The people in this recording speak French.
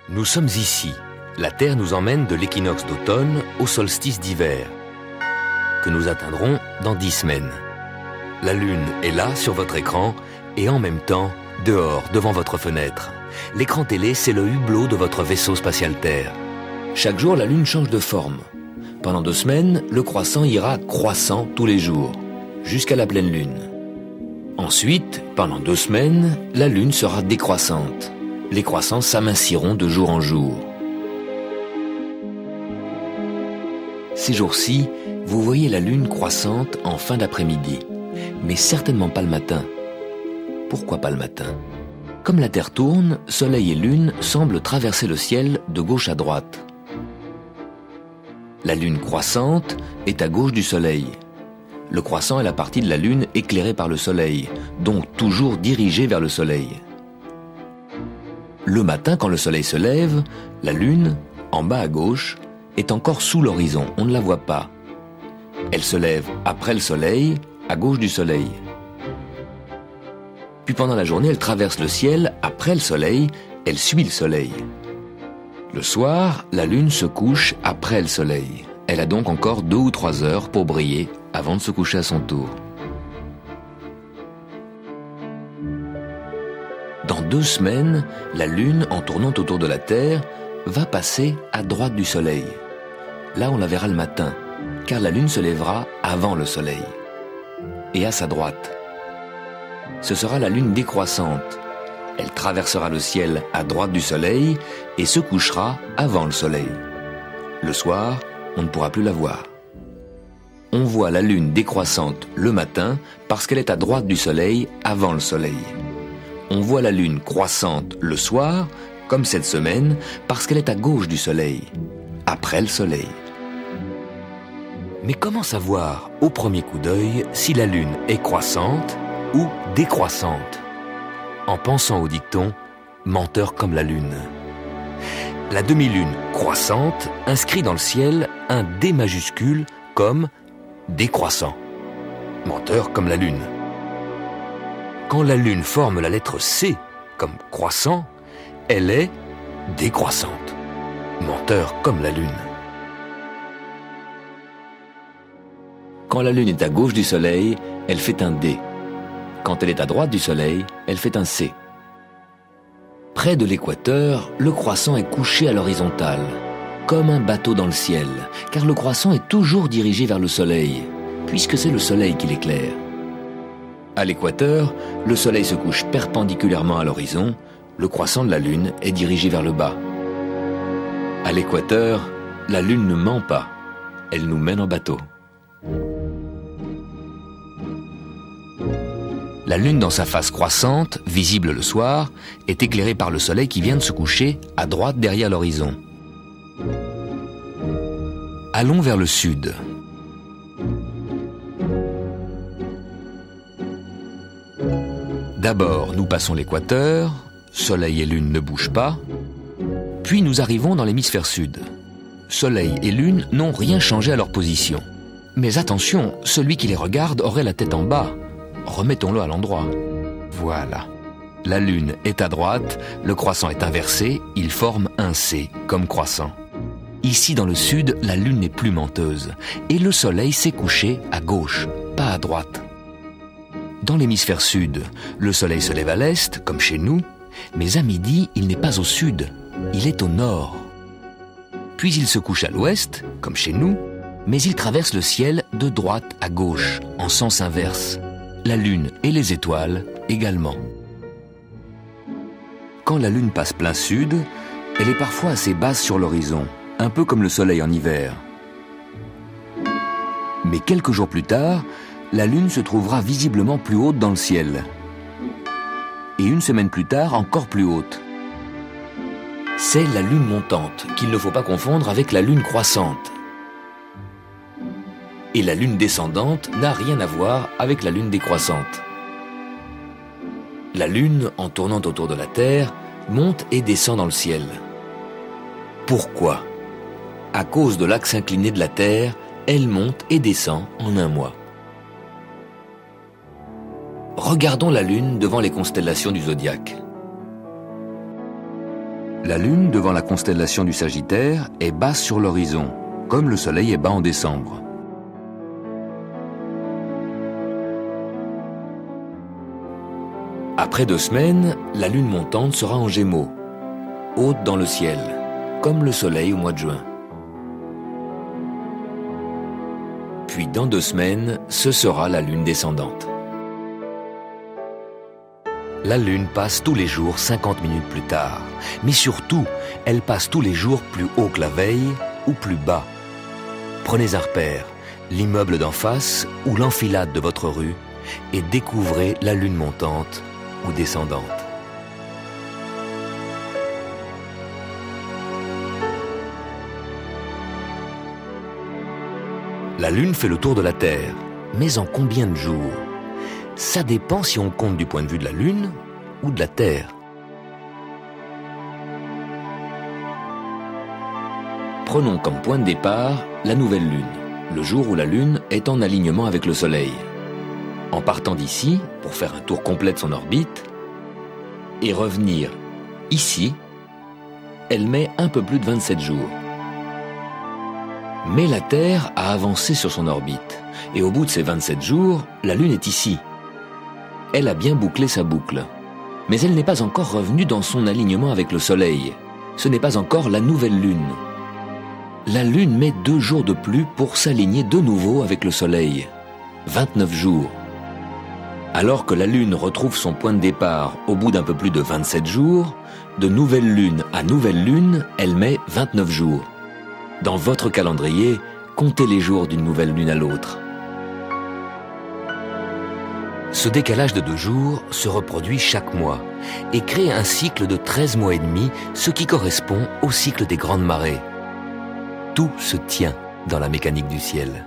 Nous sommes ici. La Terre nous emmène de l'équinoxe d'automne au solstice d'hiver, que nous atteindrons dans 10 semaines. La Lune est là, sur votre écran, et en même temps, dehors, devant votre fenêtre. L'écran télé, c'est le hublot de votre vaisseau spatial Terre. Chaque jour, la Lune change de forme. Pendant 2 semaines, le croissant ira croissant tous les jours, jusqu'à la pleine Lune. Ensuite, pendant 2 semaines, la Lune sera décroissante. Les croissants s'aminciront de jour en jour. Ces jours-ci, vous voyez la Lune croissante en fin d'après-midi, mais certainement pas le matin. Pourquoi pas le matin? Comme la Terre tourne, Soleil et Lune semblent traverser le ciel de gauche à droite. La Lune croissante est à gauche du Soleil. Le croissant est la partie de la Lune éclairée par le Soleil, donc toujours dirigée vers le Soleil. Le matin, quand le Soleil se lève, la Lune, en bas à gauche, est encore sous l'horizon, on ne la voit pas. Elle se lève après le Soleil, à gauche du Soleil. Puis pendant la journée, elle traverse le ciel après le Soleil, elle suit le Soleil. Le soir, la Lune se couche après le Soleil. Elle a donc encore 2 ou 3 heures pour briller avant de se coucher à son tour. Dans 2 semaines, la Lune, en tournant autour de la Terre, va passer à droite du Soleil. Là, on la verra le matin, car la Lune se lèvera avant le Soleil. Et à sa droite. Ce sera la Lune décroissante. Elle traversera le ciel à droite du Soleil et se couchera avant le Soleil. Le soir, on ne pourra plus la voir. On voit la Lune décroissante le matin parce qu'elle est à droite du Soleil avant le Soleil. On voit la Lune croissante le soir, comme cette semaine, parce qu'elle est à gauche du Soleil, après le Soleil. Mais comment savoir, au premier coup d'œil, si la Lune est croissante ou décroissante? En pensant au dicton « menteur comme la Lune ». La demi-lune croissante inscrit dans le ciel un D majuscule comme décroissant. Menteur comme la Lune. Quand la Lune forme la lettre C comme croissant, elle est décroissante. Menteur comme la Lune. Quand la Lune est à gauche du Soleil, elle fait un D. Quand elle est à droite du Soleil, elle fait un C. Près de l'équateur, le croissant est couché à l'horizontale, comme un bateau dans le ciel, car le croissant est toujours dirigé vers le Soleil, puisque c'est le Soleil qui l'éclaire. À l'équateur, le Soleil se couche perpendiculairement à l'horizon, le croissant de la Lune est dirigé vers le bas. À l'équateur, la Lune ne ment pas, elle nous mène en bateau. La Lune dans sa face croissante, visible le soir, est éclairée par le Soleil qui vient de se coucher à droite derrière l'horizon. Allons vers le sud. D'abord, nous passons l'équateur, Soleil et Lune ne bougent pas, puis nous arrivons dans l'hémisphère sud. Soleil et Lune n'ont rien changé à leur position. Mais attention, celui qui les regarde aurait la tête en bas. Remettons-le à l'endroit. Voilà. La Lune est à droite, le croissant est inversé, il forme un C, comme croissant. Ici dans le sud, la Lune n'est plus menteuse, et le Soleil s'est couché à gauche, pas à droite. Dans l'hémisphère sud, le Soleil se lève à l'est, comme chez nous, mais à midi, il n'est pas au sud, il est au nord. Puis il se couche à l'ouest, comme chez nous, mais il traverse le ciel de droite à gauche, en sens inverse. La Lune et les étoiles également. Quand la Lune passe plein sud, elle est parfois assez basse sur l'horizon, un peu comme le Soleil en hiver. Mais quelques jours plus tard, la Lune se trouvera visiblement plus haute dans le ciel. Et 1 semaine plus tard, encore plus haute. C'est la Lune montante, qu'il ne faut pas confondre avec la Lune croissante. Et la Lune descendante n'a rien à voir avec la Lune décroissante. La Lune, en tournant autour de la Terre, monte et descend dans le ciel. Pourquoi? À cause de l'axe incliné de la Terre, elle monte et descend en un mois. Regardons la Lune devant les constellations du zodiaque. La Lune, devant la constellation du Sagittaire, est basse sur l'horizon, comme le Soleil est bas en décembre. Après 2 semaines, la Lune montante sera en Gémeaux, haute dans le ciel, comme le Soleil au mois de juin. Puis dans 2 semaines, ce sera la Lune descendante. La Lune passe tous les jours 50 minutes plus tard, mais surtout, elle passe tous les jours plus haut que la veille ou plus bas. Prenez un repère, l'immeuble d'en face ou l'enfilade de votre rue, et découvrez la Lune montante ou descendante. La Lune fait le tour de la Terre, mais en combien de jours? Ça dépend si on compte du point de vue de la Lune ou de la Terre. Prenons comme point de départ la nouvelle Lune, le jour où la Lune est en alignement avec le Soleil. En partant d'ici, pour faire un tour complet de son orbite, et revenir ici, elle met un peu plus de 27 jours. Mais la Terre a avancé sur son orbite, et au bout de ces 27 jours, la Lune est ici. Elle a bien bouclé sa boucle, mais elle n'est pas encore revenue dans son alignement avec le Soleil. Ce n'est pas encore la nouvelle Lune. La Lune met 2 jours de plus pour s'aligner de nouveau avec le Soleil. 29 jours. Alors que la Lune retrouve son point de départ au bout d'un peu plus de 27 jours, de nouvelle Lune à nouvelle Lune, elle met 29 jours. Dans votre calendrier, comptez les jours d'une nouvelle Lune à l'autre. Ce décalage de 2 jours se reproduit chaque mois et crée un cycle de 13 mois et demi, ce qui correspond au cycle des grandes marées. Tout se tient dans la mécanique du ciel.